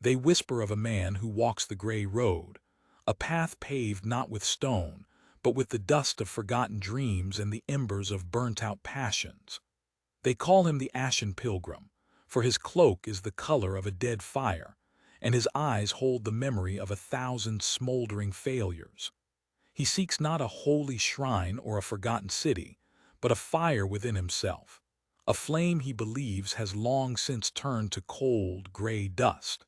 They whisper of a man who walks the gray road, a path paved not with stone, but with the dust of forgotten dreams and the embers of burnt-out passions. They call him the Ashen Pilgrim, for his cloak is the color of a dead fire, and his eyes hold the memory of 1,000 smoldering failures. He seeks not a holy shrine or a forgotten city, but a fire within himself, a flame he believes has long since turned to cold, gray dust.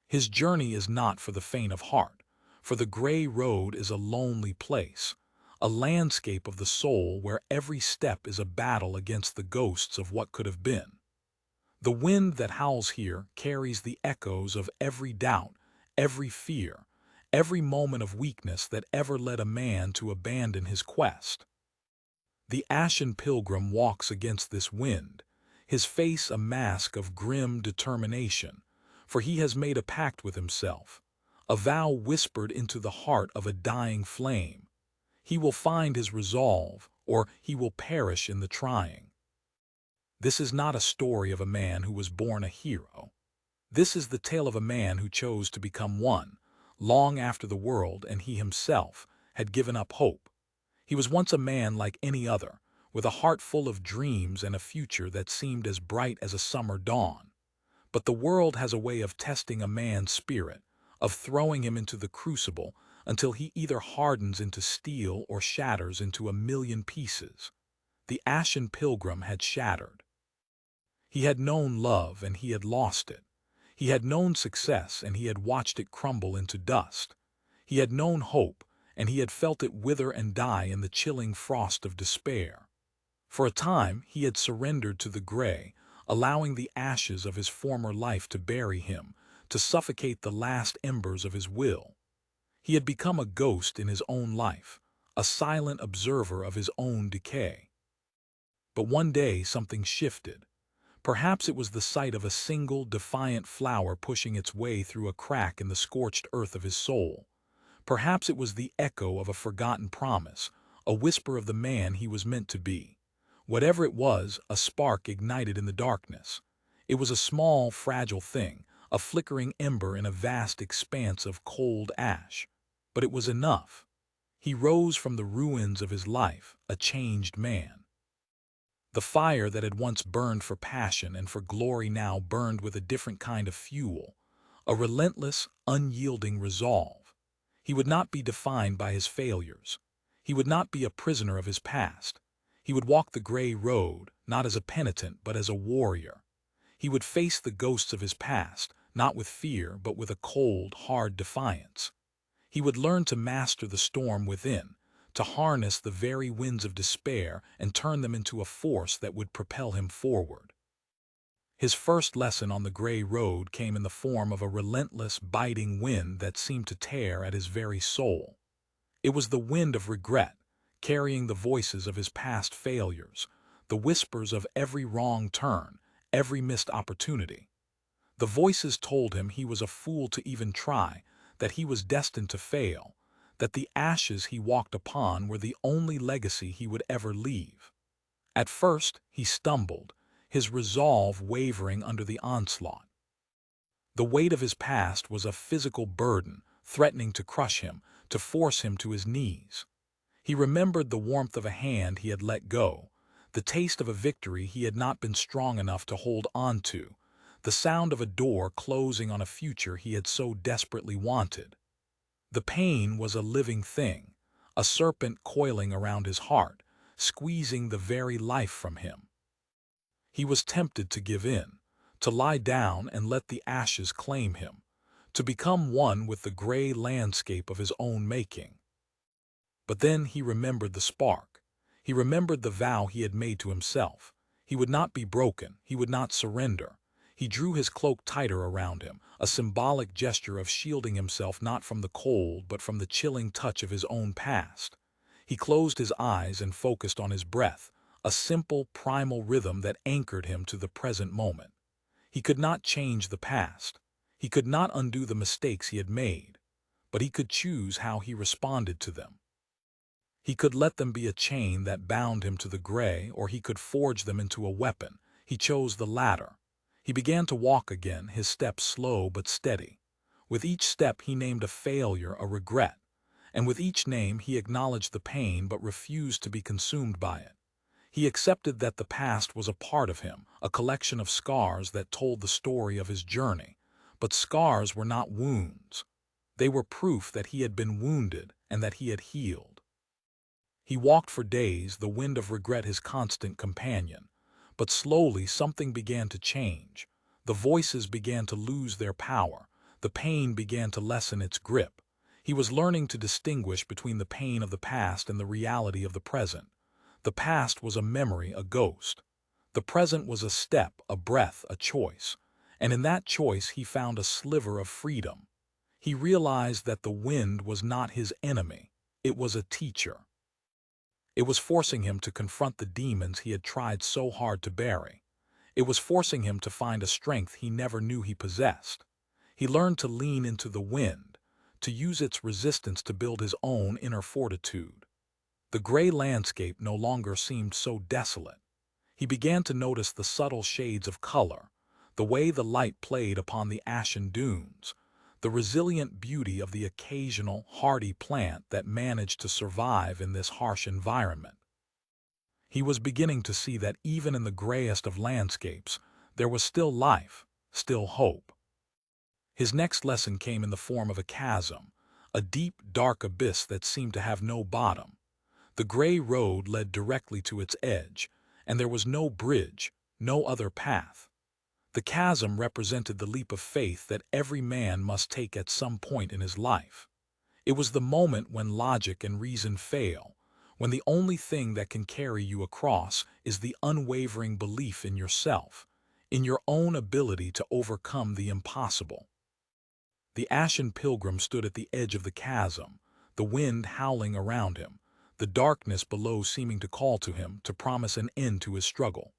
His journey is not for the faint of heart, for the gray road is a lonely place, a landscape of the soul where every step is a battle against the ghosts of what could have been. The wind that howls here carries the echoes of every doubt, every fear, every moment of weakness that ever led a man to abandon his quest. The Ashen Pilgrim walks against this wind, his face a mask of grim determination, for he has made a pact with himself, a vow whispered into the heart of a dying flame. He will find his resolve, or he will perish in the trying. This is not a story of a man who was born a hero. This is the tale of a man who chose to become one, long after the world and he himself had given up hope. He was once a man like any other, with a heart full of dreams and a future that seemed as bright as a summer dawn. But the world has a way of testing a man's spirit, of throwing him into the crucible until he either hardens into steel or shatters into a million pieces. The Ashen Pilgrim had shattered. He had known love and he had lost it. He had known success and he had watched it crumble into dust. He had known hope and he had felt it wither and die in the chilling frost of despair. For a time he had surrendered to the gray, allowing the ashes of his former life to bury him, to suffocate the last embers of his will. He had become a ghost in his own life, a silent observer of his own decay. But one day something shifted. Perhaps it was the sight of a single, defiant flower pushing its way through a crack in the scorched earth of his soul. Perhaps it was the echo of a forgotten promise, a whisper of the man he was meant to be. Whatever it was, a spark ignited in the darkness. It was a small, fragile thing, a flickering ember in a vast expanse of cold ash. But it was enough. He rose from the ruins of his life, a changed man. The fire that had once burned for passion and for glory now burned with a different kind of fuel, a relentless, unyielding resolve. He would not be defined by his failures. He would not be a prisoner of his past. He would walk the gray road, not as a penitent, but as a warrior. He would face the ghosts of his past, not with fear, but with a cold, hard defiance. He would learn to master the storm within, to harness the very winds of despair and turn them into a force that would propel him forward. His first lesson on the gray road came in the form of a relentless, biting wind that seemed to tear at his very soul. It was the wind of regret, carrying the voices of his past failures, the whispers of every wrong turn, every missed opportunity. The voices told him he was a fool to even try, that he was destined to fail, that the ashes he walked upon were the only legacy he would ever leave. At first, he stumbled, his resolve wavering under the onslaught. The weight of his past was a physical burden, threatening to crush him, to force him to his knees. He remembered the warmth of a hand he had let go, the taste of a victory he had not been strong enough to hold on to, the sound of a door closing on a future he had so desperately wanted. The pain was a living thing, a serpent coiling around his heart, squeezing the very life from him. He was tempted to give in, to lie down and let the ashes claim him, to become one with the gray landscape of his own making. But then he remembered the spark. He remembered the vow he had made to himself. He would not be broken. He would not surrender. He drew his cloak tighter around him, a symbolic gesture of shielding himself not from the cold but from the chilling touch of his own past. He closed his eyes and focused on his breath, a simple, primal rhythm that anchored him to the present moment. He could not change the past. He could not undo the mistakes he had made, but he could choose how he responded to them. He could let them be a chain that bound him to the gray, or he could forge them into a weapon. He chose the latter. He began to walk again, his steps slow but steady. With each step he named a failure, a regret, and with each name he acknowledged the pain but refused to be consumed by it. He accepted that the past was a part of him, a collection of scars that told the story of his journey. But scars were not wounds. They were proof that he had been wounded and that he had healed. He walked for days, the wind of regret his constant companion. But slowly something began to change. The voices began to lose their power. The pain began to lessen its grip. He was learning to distinguish between the pain of the past and the reality of the present. The past was a memory, a ghost. The present was a step, a breath, a choice. And in that choice he found a sliver of freedom. He realized that the wind was not his enemy. It was a teacher. It was forcing him to confront the demons he had tried so hard to bury. It was forcing him to find a strength he never knew he possessed. He learned to lean into the wind, to use its resistance to build his own inner fortitude. The gray landscape no longer seemed so desolate. He began to notice the subtle shades of color, the way the light played upon the ashen dunes, the resilient beauty of the occasional, hardy plant that managed to survive in this harsh environment. He was beginning to see that even in the grayest of landscapes, there was still life, still hope. His next lesson came in the form of a chasm, a deep, dark abyss that seemed to have no bottom. The gray road led directly to its edge, and there was no bridge, no other path. The chasm represented the leap of faith that every man must take at some point in his life. It was the moment when logic and reason fail, when the only thing that can carry you across is the unwavering belief in yourself, in your own ability to overcome the impossible. The Ashen Pilgrim stood at the edge of the chasm, the wind howling around him, the darkness below seeming to call to him to promise an end to his struggle.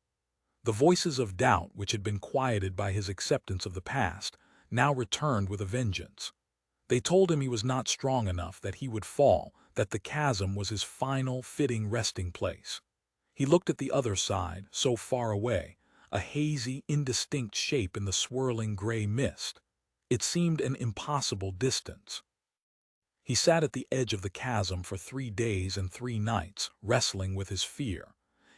The voices of doubt, which had been quieted by his acceptance of the past, now returned with a vengeance. They told him he was not strong enough, that he would fall, that the chasm was his final, fitting resting place. He looked at the other side, so far away, a hazy, indistinct shape in the swirling gray mist. It seemed an impossible distance. He sat at the edge of the chasm for 3 days and 3 nights, wrestling with his fear.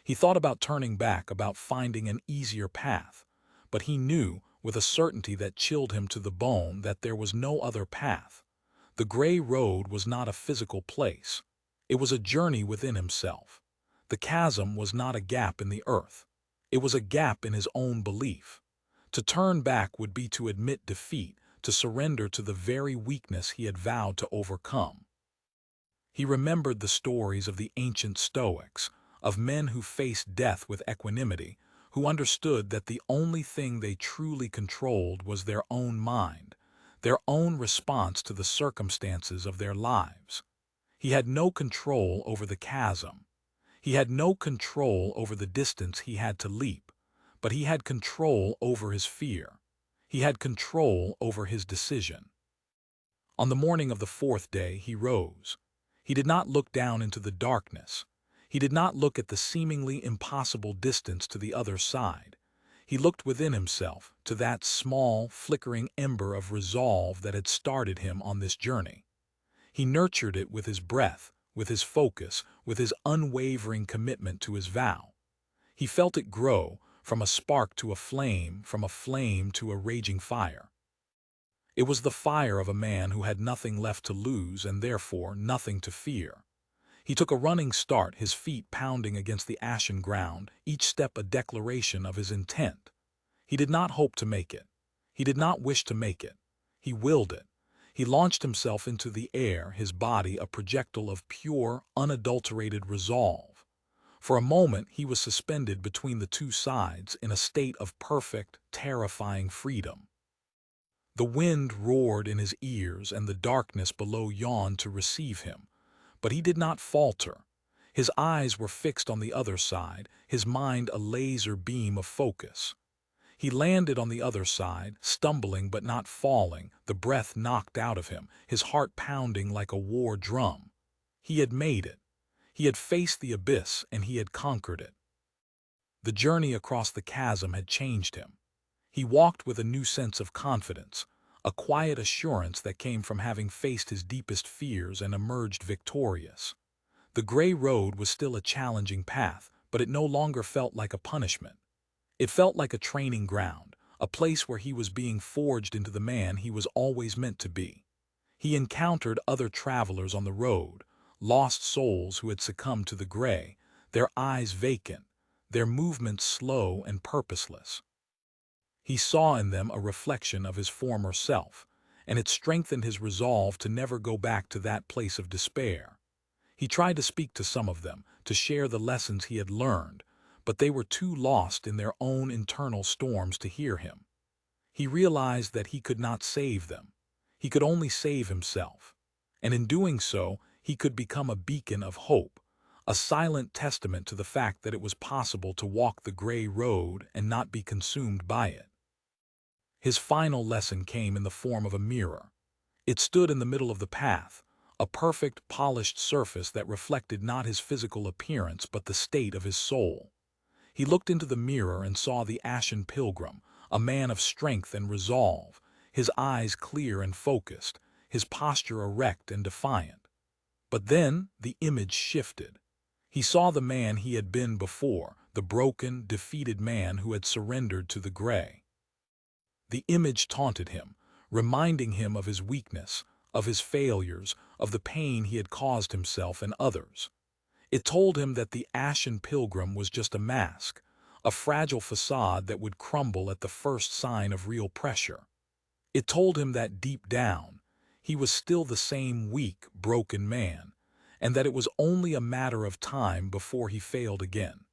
He thought about turning back, about finding an easier path, but he knew, with a certainty that chilled him to the bone, that there was no other path. The gray road was not a physical place. It was a journey within himself. The chasm was not a gap in the earth. It was a gap in his own belief. To turn back would be to admit defeat, to surrender to the very weakness he had vowed to overcome. He remembered the stories of the ancient Stoics, of men who faced death with equanimity, who understood that the only thing they truly controlled was their own mind, their own response to the circumstances of their lives. He had no control over the chasm. He had no control over the distance he had to leap, but he had control over his fear. He had control over his decision. On the morning of the 4th day, he rose. He did not look down into the darkness. He did not look at the seemingly impossible distance to the other side. He looked within himself, to that small, flickering ember of resolve that had started him on this journey. He nurtured it with his breath, with his focus, with his unwavering commitment to his vow. He felt it grow, from a spark to a flame, from a flame to a raging fire. It was the fire of a man who had nothing left to lose and therefore nothing to fear. He took a running start, his feet pounding against the ashen ground, each step a declaration of his intent. He did not hope to make it. He did not wish to make it. He willed it. He launched himself into the air, his body a projectile of pure, unadulterated resolve. For a moment he was suspended between the two sides in a state of perfect, terrifying freedom. The wind roared in his ears and the darkness below yawned to receive him. But he did not falter. His eyes were fixed on the other side, his mind a laser beam of focus. He landed on the other side, stumbling but not falling, the breath knocked out of him, his heart pounding like a war drum. He had made it. He had faced the abyss and he had conquered it. The journey across the chasm had changed him. He walked with a new sense of confidence, a quiet assurance that came from having faced his deepest fears and emerged victorious. The gray road was still a challenging path, but it no longer felt like a punishment. It felt like a training ground, a place where he was being forged into the man he was always meant to be. He encountered other travelers on the road, lost souls who had succumbed to the gray, their eyes vacant, their movements slow and purposeless. He saw in them a reflection of his former self, and it strengthened his resolve to never go back to that place of despair. He tried to speak to some of them, to share the lessons he had learned, but they were too lost in their own internal storms to hear him. He realized that he could not save them. He could only save himself. And in doing so, he could become a beacon of hope, a silent testament to the fact that it was possible to walk the gray road and not be consumed by it. His final lesson came in the form of a mirror. It stood in the middle of the path, a perfect, polished surface that reflected not his physical appearance but the state of his soul. He looked into the mirror and saw the Ashen Pilgrim, a man of strength and resolve, his eyes clear and focused, his posture erect and defiant. But then the image shifted. He saw the man he had been before, the broken, defeated man who had surrendered to the gray. The image taunted him, reminding him of his weakness, of his failures, of the pain he had caused himself and others. It told him that the Ashen Pilgrim was just a mask, a fragile facade that would crumble at the first sign of real pressure. It told him that deep down, he was still the same weak, broken man, and that it was only a matter of time before he failed again.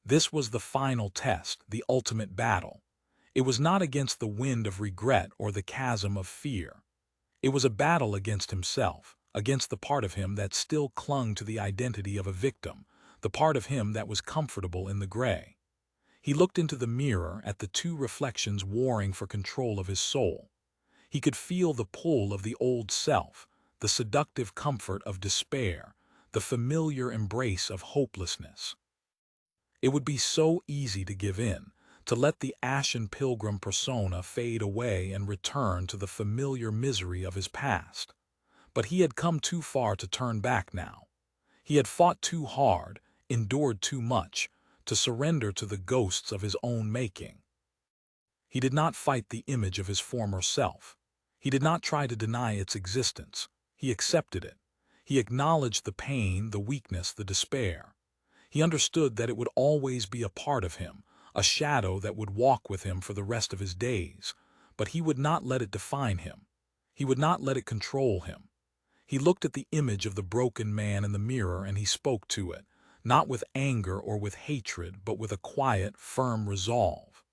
This was the final test, the ultimate battle. It was not against the wind of regret or the chasm of fear. It was a battle against himself, against the part of him that still clung to the identity of a victim, the part of him that was comfortable in the gray. He looked into the mirror at the two reflections warring for control of his soul. He could feel the pull of the old self, the seductive comfort of despair, the familiar embrace of hopelessness. It would be so easy to give in, to let the Ashen Pilgrim persona fade away and return to the familiar misery of his past. But he had come too far to turn back now. He had fought too hard, endured too much, to surrender to the ghosts of his own making. He did not fight the image of his former self. He did not try to deny its existence. He accepted it. He acknowledged the pain, the weakness, the despair. He understood that it would always be a part of him, a shadow that would walk with him for the rest of his days, but he would not let it define him. He would not let it control him. He looked at the image of the broken man in the mirror and he spoke to it, not with anger or with hatred, but with a quiet, firm resolve.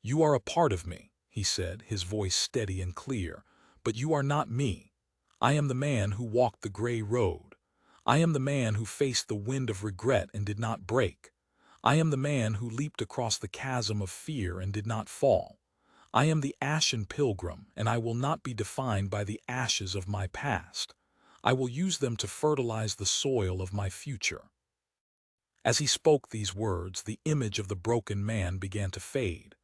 "You are a part of me," he said, his voice steady and clear, "but you are not me. I am the man who walked the gray road. I am the man who faced the wind of regret and did not break. I am the man who leaped across the chasm of fear and did not fall. I am the Ashen Pilgrim, and I will not be defined by the ashes of my past. I will use them to fertilize the soil of my future." As he spoke these words, the image of the broken man began to fade.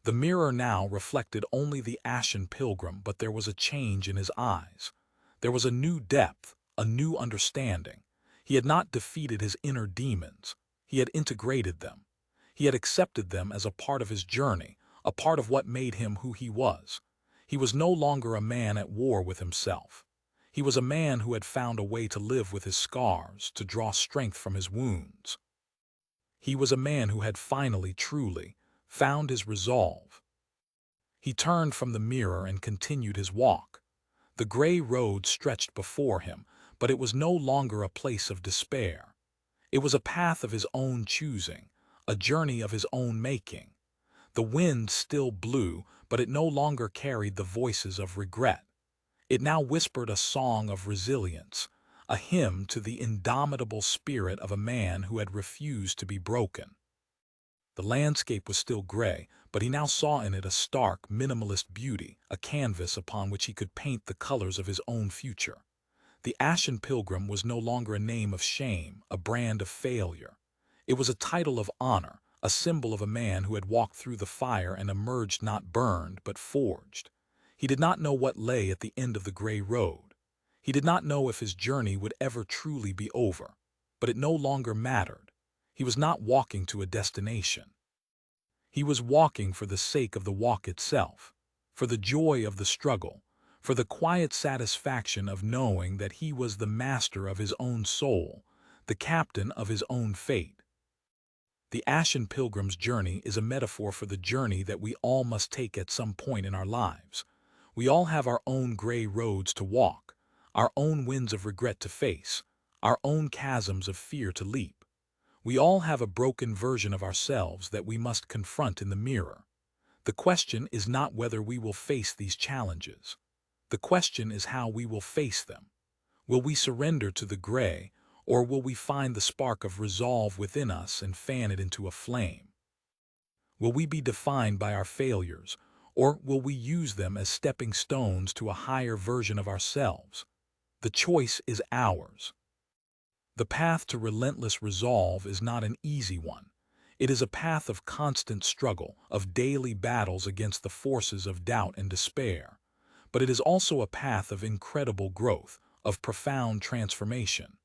The mirror now reflected only the Ashen Pilgrim, but there was a change in his eyes. There was a new depth, a new understanding. He had not defeated his inner demons. He had integrated them. He had accepted them as a part of his journey, a part of what made him who he was. He was no longer a man at war with himself. He was a man who had found a way to live with his scars, to draw strength from his wounds. He was a man who had finally, truly, found his resolve. He turned from the mirror and continued his walk. The gray road stretched before him, but it was no longer a place of despair. It was a path of his own choosing, a journey of his own making. The wind still blew, but it no longer carried the voices of regret. It now whispered a song of resilience, a hymn to the indomitable spirit of a man who had refused to be broken. The landscape was still gray, but he now saw in it a stark, minimalist beauty, a canvas upon which he could paint the colors of his own future. The Ashen Pilgrim was no longer a name of shame, a brand of failure. It was a title of honor, a symbol of a man who had walked through the fire and emerged not burned but forged. He did not know what lay at the end of the gray road. He did not know if his journey would ever truly be over, but it no longer mattered. He was not walking to a destination. He was walking for the sake of the walk itself, for the joy of the struggle, for the quiet satisfaction of knowing that he was the master of his own soul, the captain of his own fate. The Ashen Pilgrim's journey is a metaphor for the journey that we all must take at some point in our lives. We all have our own gray roads to walk, our own winds of regret to face, our own chasms of fear to leap. We all have a broken version of ourselves that we must confront in the mirror. The question is not whether we will face these challenges. The question is how we will face them. Will we surrender to the gray, or will we find the spark of resolve within us and fan it into a flame? Will we be defined by our failures, or will we use them as stepping stones to a higher version of ourselves? The choice is ours. The path to relentless resolve is not an easy one. It is a path of constant struggle, of daily battles against the forces of doubt and despair. But it is also a path of incredible growth, of profound transformation.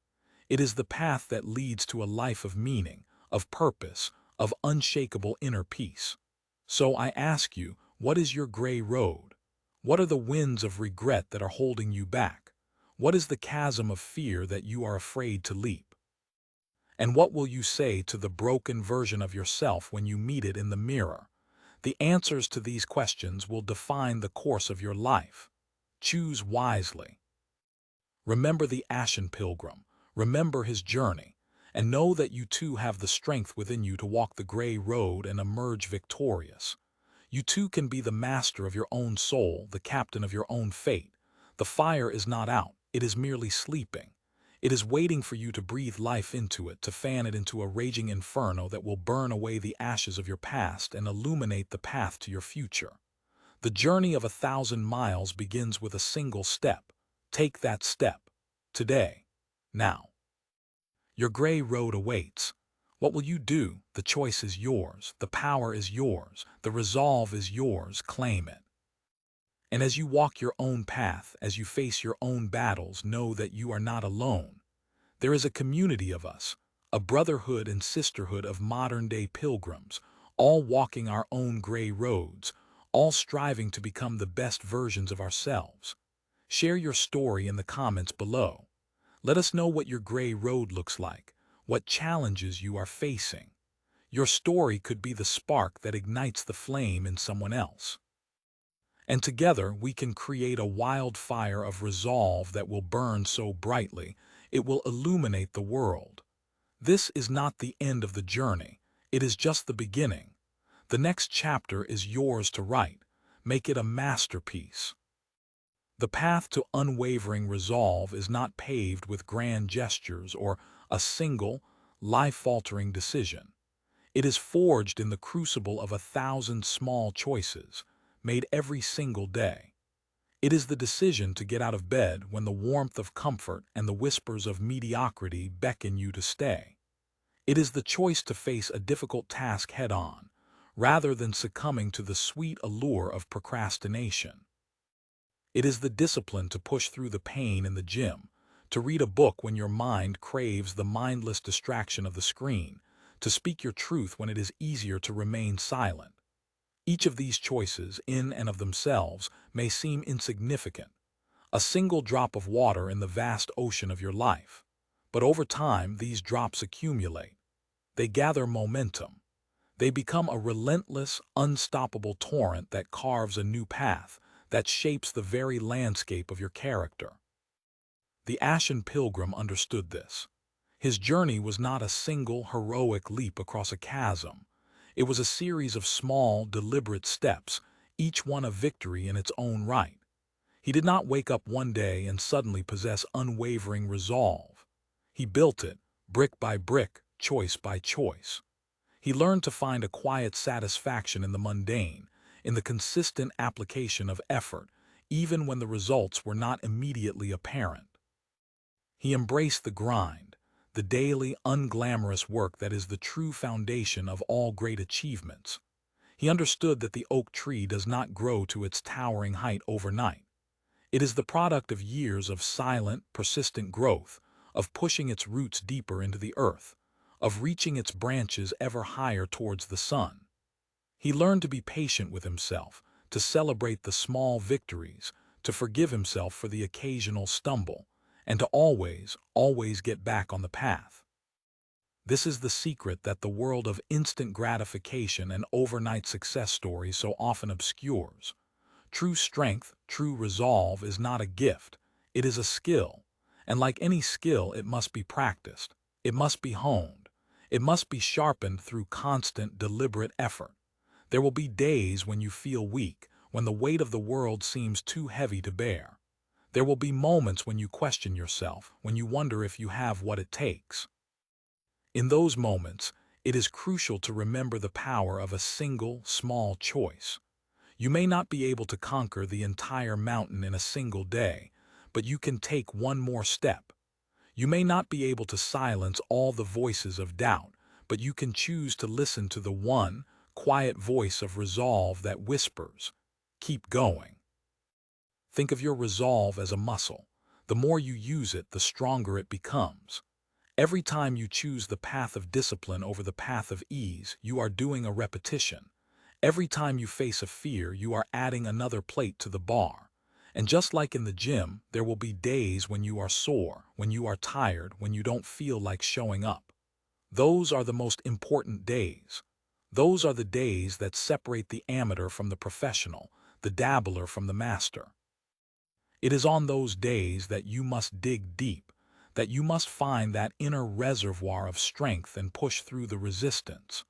It is the path that leads to a life of meaning, of purpose, of unshakable inner peace. So I ask you, what is your gray road? What are the winds of regret that are holding you back? What is the chasm of fear that you are afraid to leap? And what will you say to the broken version of yourself when you meet it in the mirror? The answers to these questions will define the course of your life. Choose wisely. Remember the Ashen Pilgrim. Remember his journey, and know that you too have the strength within you to walk the gray road and emerge victorious. You too can be the master of your own soul, the captain of your own fate. The fire is not out, it is merely sleeping. It is waiting for you to breathe life into it, to fan it into a raging inferno that will burn away the ashes of your past and illuminate the path to your future. The journey of 1,000 miles begins with a single step. Take that step. Today. Now. Your gray road awaits. What will you do? The choice is yours. The power is yours. The resolve is yours. Claim it. And as you walk your own path, as you face your own battles, know that you are not alone. There is a community of us, a brotherhood and sisterhood of modern-day pilgrims, all walking our own gray roads, all striving to become the best versions of ourselves. Share your story in the comments below. Let us know what your gray road looks like, what challenges you are facing. Your story could be the spark that ignites the flame in someone else. And together we can create a wildfire of resolve that will burn so brightly it will illuminate the world. This is not the end of the journey. It is just the beginning. The next chapter is yours to write. Make it a masterpiece. The path to unwavering resolve is not paved with grand gestures or a single, life-altering decision. It is forged in the crucible of 1,000 small choices, made every single day. It is the decision to get out of bed when the warmth of comfort and the whispers of mediocrity beckon you to stay. It is the choice to face a difficult task head-on, rather than succumbing to the sweet allure of procrastination. It is the discipline to push through the pain in the gym, to read a book when your mind craves the mindless distraction of the screen, to speak your truth when it is easier to remain silent. Each of these choices, in and of themselves, may seem insignificant, a single drop of water in the vast ocean of your life. But over time, these drops accumulate. They gather momentum. They become a relentless, unstoppable torrent that carves a new path, that shapes the very landscape of your character. The Ashen Pilgrim understood this. His journey was not a single, heroic leap across a chasm. It was a series of small, deliberate steps, each one a victory in its own right. He did not wake up one day and suddenly possess unwavering resolve. He built it, brick by brick, choice by choice. He learned to find a quiet satisfaction in the mundane, in the consistent application of effort, even when the results were not immediately apparent. He embraced the grind, the daily, unglamorous work that is the true foundation of all great achievements. He understood that the oak tree does not grow to its towering height overnight. It is the product of years of silent, persistent growth, of pushing its roots deeper into the earth, of reaching its branches ever higher towards the sun. He learned to be patient with himself, to celebrate the small victories, to forgive himself for the occasional stumble, and to always, always get back on the path. This is the secret that the world of instant gratification and overnight success stories so often obscures. True strength, true resolve is not a gift, it is a skill, and like any skill it must be practiced, it must be honed, it must be sharpened through constant, deliberate effort. There will be days when you feel weak, when the weight of the world seems too heavy to bear. There will be moments when you question yourself, when you wonder if you have what it takes. In those moments, it is crucial to remember the power of a single, small choice. You may not be able to conquer the entire mountain in a single day, but you can take one more step. You may not be able to silence all the voices of doubt, but you can choose to listen to the one, quiet voice of resolve that whispers, "Keep going." Think of your resolve as a muscle. The more you use it, the stronger it becomes. Every time you choose the path of discipline over the path of ease, you are doing a repetition. Every time you face a fear, you are adding another plate to the bar. And just like in the gym, there will be days when you are sore, when you are tired, when you don't feel like showing up. Those are the most important days. Those are the days that separate the amateur from the professional, the dabbler from the master. It is on those days that you must dig deep, that you must find that inner reservoir of strength and push through the resistance.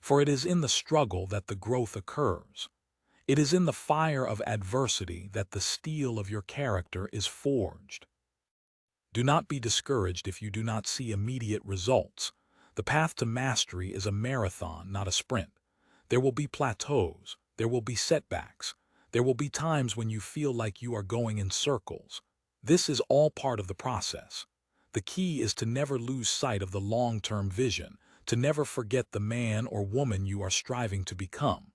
For it is in the struggle that the growth occurs. It is in the fire of adversity that the steel of your character is forged. Do not be discouraged if you do not see immediate results. The path to mastery is a marathon, not a sprint. There will be plateaus, there will be setbacks, there will be times when you feel like you are going in circles. This is all part of the process. The key is to never lose sight of the long-term vision, to never forget the man or woman you are striving to become.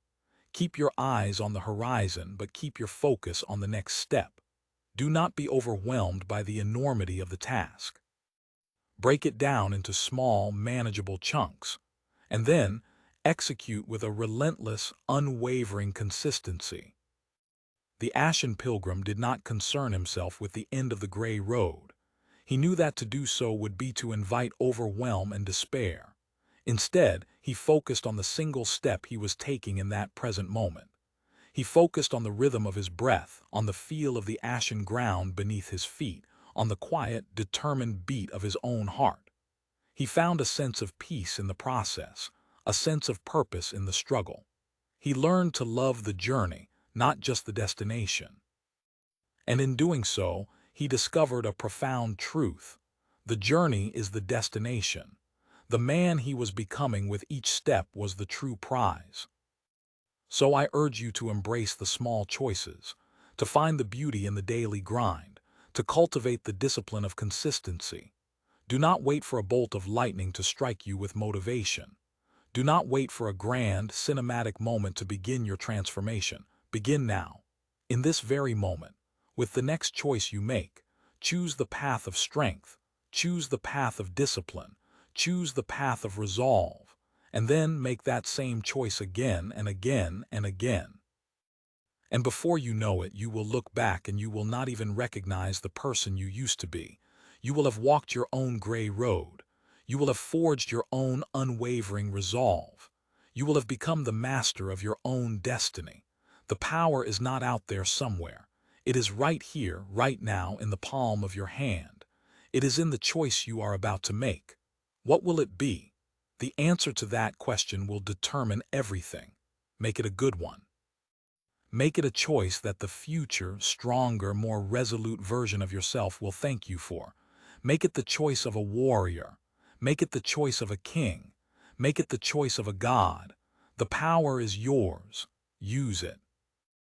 Keep your eyes on the horizon, but keep your focus on the next step. Do not be overwhelmed by the enormity of the task. Break it down into small, manageable chunks, and then execute with a relentless, unwavering consistency. The Ashen Pilgrim did not concern himself with the end of the gray road. He knew that to do so would be to invite overwhelm and despair. Instead, he focused on the single step he was taking in that present moment. He focused on the rhythm of his breath, on the feel of the ashen ground beneath his feet, on the quiet, determined beat of his own heart. He found a sense of peace in the process, a sense of purpose in the struggle. He learned to love the journey, not just the destination. And in doing so, he discovered a profound truth. The journey is the destination. The man he was becoming with each step was the true prize. So I urge you to embrace the small choices, to find the beauty in the daily grind, to cultivate the discipline of consistency. Do not wait for a bolt of lightning to strike you with motivation. Do not wait for a grand, cinematic moment to begin your transformation. Begin now, in this very moment. With the next choice you make, choose the path of strength, choose the path of discipline, choose the path of resolve, and then make that same choice again and again and again. And before you know it, you will look back and you will not even recognize the person you used to be. You will have walked your own gray road. You will have forged your own unwavering resolve. You will have become the master of your own destiny. The power is not out there somewhere. It is right here, right now, in the palm of your hand. It is in the choice you are about to make. What will it be? The answer to that question will determine everything. Make it a good one. Make it a choice that the future, stronger, more resolute version of yourself will thank you for. Make it the choice of a warrior. Make it the choice of a king. Make it the choice of a god. The power is yours. Use it.